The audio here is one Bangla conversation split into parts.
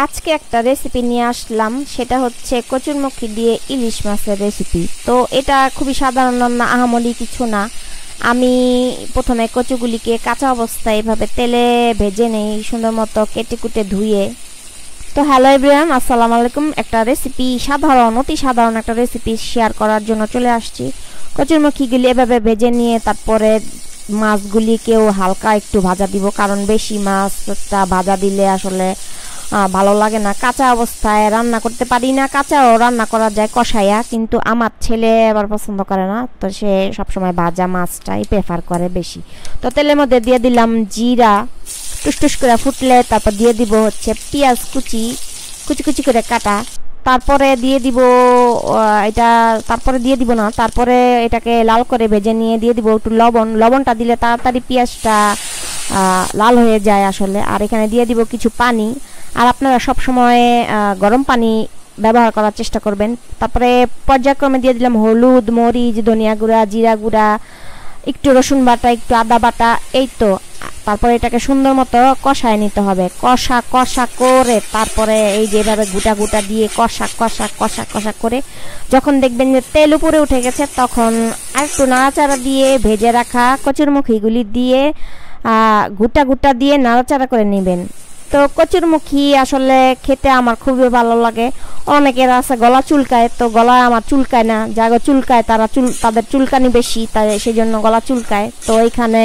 আজকে একটা রেসিপি নিয়ে আসলাম, সেটা হচ্ছে কচুরমুখী দিয়ে ইলিশ মাছের রেসিপি। তো এটা খুবই সাধারণ রান্না, আহামরি কিছু না। আমি প্রথমে কচুগুলিকে কাঁচা অবস্থায় এভাবে তেলে ভেজে নেই, সুন্দর মতো কেটে কুটে ধুয়ে। তো হ্যালো এভরিওয়ান, আসসালামু আলাইকুম। একটা রেসিপি, অতি সাধারণ একটা রেসিপি শেয়ার করার জন্য চলে আসছি। কচুরমুখীগুলি এভাবে ভেজে নিয়ে তারপরে মাছগুলিকেও হালকা একটু ভাজা দিব, কারণ বেশি মাছটা ভাজা দিলে আসলে ভালো লাগে না। কাঁচা অবস্থায় রান্না করতে পারি না, কাঁচাও রান্না করা যায় কষাইয়া, কিন্তু আমার ছেলে আবার পছন্দ করে না, তো সে সবসময় ভাজা মাছটাই প্রেফার করে বেশি। তো তেলের মধ্যে দিয়ে দিলাম জিরা, টুসটুস করে ফুটলে তারপর দিয়ে দিব হচ্ছে পেঁয়াজ কুচি কুচি করে কাটা। তারপরে দিয়ে দিব তারপরে এটাকে লাল করে ভেজে নিয়ে দিয়ে দিব একটু লবণটা দিলে তাড়াতাড়ি পেঁয়াজটা লাল হয়ে যায় আসলে। আর এখানে দিয়ে দিব কিছু পানি, আর আপনারা সব সময় গরম পানি ব্যবহার করার চেষ্টা করবেন। তারপরে পর্যায়ক্রমে দিয়ে দিলাম হলুদ, মরিচ, ধনিয়া গুঁড়া, জিরা গুঁড়া, একটু রসুন বাটা, একটু আদা বাটা, এই তো। তারপরে এটাকে সুন্দর মতো কষায় নিতে হবে, কষা করে তারপরে এই যেভাবে গুটা দিয়ে কষা করে যখন দেখবেন যে তেল উপরে উঠে গেছে, তখন আরেকটু নাড়াচাড়া দিয়ে ভেজে রাখা কচুরমুখীগুলি দিয়ে গুটা দিয়ে নাড়াচাড়া করে নেবেন। তো কচুরমুখী আসলে খেতে আমার খুবই ভালো লাগে। অনেকের আছে গলা চুলকায়, তো গলা আমার চুলকায় না, যারা চুলকায় তাদের চুলকানি বেশি, তাই সেই জন্য গলা চুলকায়। তো এইখানে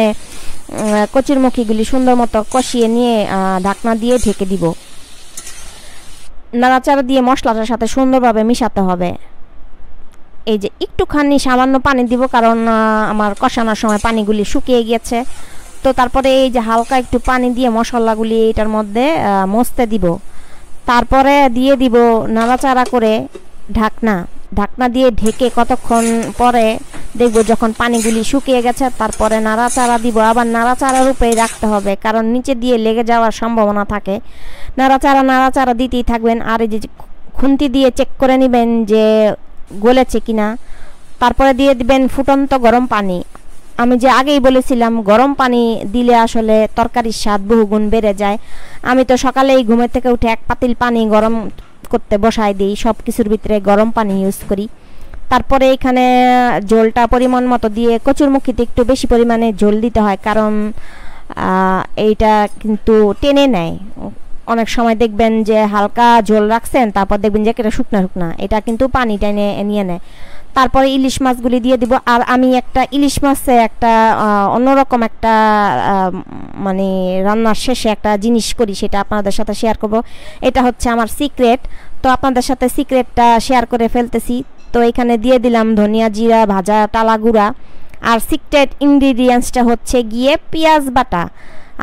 কচুরমুখীগুলি সুন্দর মতো কষিয়ে নিয়ে ঢাকনা দিয়ে ঢেকে দিব। নাড়াচাড়া দিয়ে মশলাটার সাথে সুন্দরভাবে মিশাতে হবে। এই যে একটুখানি সামান্য পানি দিব, কারণ আমার কষানোর সময় পানিগুলি শুকিয়ে গিয়েছে। তো তারপরে এই যে হালকা একটু পানি দিয়ে মশলাগুলি এটার মধ্যে মসতে দিব। তারপরে দিয়ে দিব নাড়াচাড়া করে ঢাকনা দিয়ে ঢেকে কতক্ষণ পরে দেখব যখন পানিগুলি শুকিয়ে গেছে, তারপরে নাড়াচাড়া দিব। আবার নাড়াচাড়ার উপরেই রাখতে হবে, কারণ নিচে দিয়ে লেগে যাওয়ার সম্ভাবনা থাকে। নাড়াচাড়া দিতেই থাকবেন, আর এই যে খুন্তি দিয়ে চেক করে নেবেন যে গলেছে কিনা। তারপরে দিয়ে দিবেন ফুটন্ত গরম পানি। আমি যে আগেই বলেছিলাম, গরম পানি দিলে আসলে তরকারির স্বাদ বহুগুণ বেড়ে যায়। আমি তো সকালেই ঘুমের থেকে উঠে এক পাতিল পানি গরম করতে বসাই দিই, সব কিছুর ভিতরে গরম পানি ইউজ করি। তারপরে এখানে ঝোলটা পরিমাণ মতো দিয়ে, কচুরমুখীতে একটু বেশি পরিমাণে ঝোল দিতে হয়, কারণ এইটা কিন্তু টেনে নেয়। অনেক সময় দেখবেন যে হালকা ঝোল রাখছেন, তারপর দেখবেন যে এটা শুকনা, এটা কিন্তু পানি টেনে নিয়ে নেয়। তারপরে ইলিশ মাছগুলি দিয়ে দিব। আর আমি একটা ইলিশ মাছে একটা অন্যরকম একটা মানে রান্নার শেষে একটা জিনিস করি, সেটা আপনাদের সাথে শেয়ার করব। এটা হচ্ছে আমার সিক্রেট, তো আপনাদের সাথে সিক্রেটটা শেয়ার করে ফেলতেছি। তো এখানে দিয়ে দিলাম ধনিয়া জিরা ভাজা টালা গুঁড়া। আর সিক্রেট ইনগ্রিডিয়েন্টসটা হচ্ছে গিয়ে পেঁয়াজ বাটা।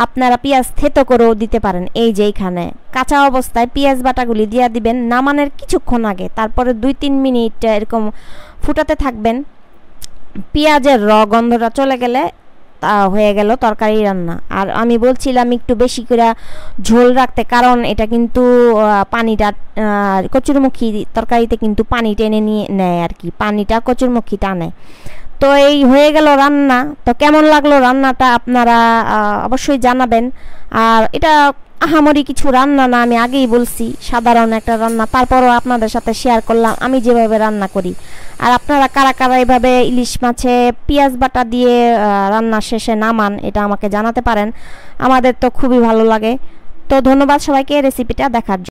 আপনারা পেঁয়াজ থেতো করেও দিতে পারেন। এই যে এইখানে কাঁচা অবস্থায় পেঁয়াজ বাটাগুলি দিয়ে দিবেন নামানোর কিছুক্ষণ আগে। তারপরে 2-3 মিনিট এরকম ফুটাতে থাকবেন। পেঁয়াজের গন্ধটা চলে গেলে তা হয়ে গেল তরকারি রান্না। আর আমি বলছিলাম একটু বেশি করে ঝোল রাখতে, কারণ এটা কিন্তু পানিটা কচুরমুখী তরকারিতে কিন্তু পানি টেনে নিয়ে নেয় আর কি, পানিটা কচুরমুখী টানে। তো এই হয়ে গেল রান্না। তো কেমন লাগলো রান্নাটা আপনারা অবশ্যই জানাবেন। আর এটা আহামরি কিছু রান্না না, আমি আগেই বলছি, সাধারণ একটা রান্না, তারপরও আপনাদের সাথে শেয়ার করলাম আমি যেভাবে রান্না করি। আর আপনারা কারা এইভাবে ইলিশ মাছে পেঁয়াজ বাটা দিয়ে রান্না শেষে নামান, এটা আমাকে জানাতে পারেন। আমাদের তো খুবই ভালো লাগে। তো ধন্যবাদ সবাইকে রেসিপিটা দেখার জন্য।